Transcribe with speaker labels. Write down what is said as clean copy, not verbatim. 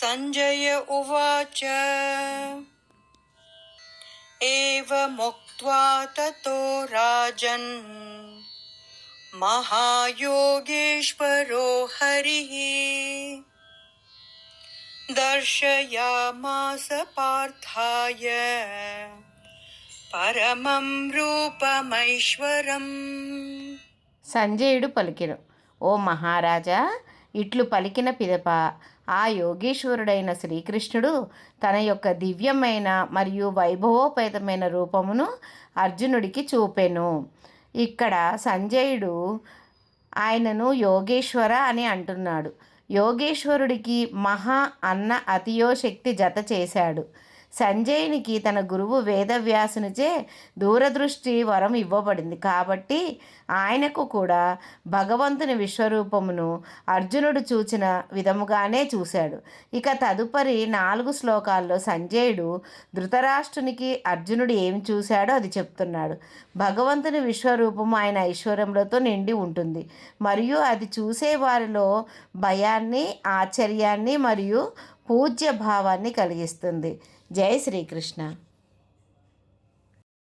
Speaker 1: సంజయ ఉవాచ ఏవముక్త్వా తతో రాజన్ మహాయోగేశ్వరో హరిః దర్శయామాస పార్థాయ పరమం రూపమైశ్వరం.
Speaker 2: సంజయుడు పలికెను, ఓ మహారాజా, ఇట్లు పలికిన పిదప ఆ యోగేశ్వరుడైన శ్రీకృష్ణుడు తన యొక్క దివ్యమైన మరియు వైభవోపేతమైన రూపమును అర్జునుడికి చూపెను. ఇక్కడ సంజయుడు ఆయనను యోగేశ్వర అని అంటున్నాడు. యోగేశ్వరుడికి మహా అన్న అతియోశక్తి జత చేశాడు. సంజయునికి తన గురువు వేదవ్యాసునిచే దూరదృష్టి వరం ఇవ్వబడింది కాబట్టి ఆయనకు కూడా భగవంతుని విశ్వరూపమును అర్జునుడు చూచిన విధముగానే చూశాడు. ఇక తదుపరి 4 శ్లోకాల్లో సంజయుడు ధృతరాష్ట్రునికి అర్జునుడు ఏమి చూశాడో అది చెప్తున్నాడు. భగవంతుని విశ్వరూపము ఆయన ఐశ్వర్యములతో నిండి ఉంటుంది మరియు అది చూసే వారిలో భయాన్ని, ఆశ్చర్యాన్ని మరియు పూజ్య భావాన్ని కలిగిస్తుంది. జై శ్రీకృష్ణ.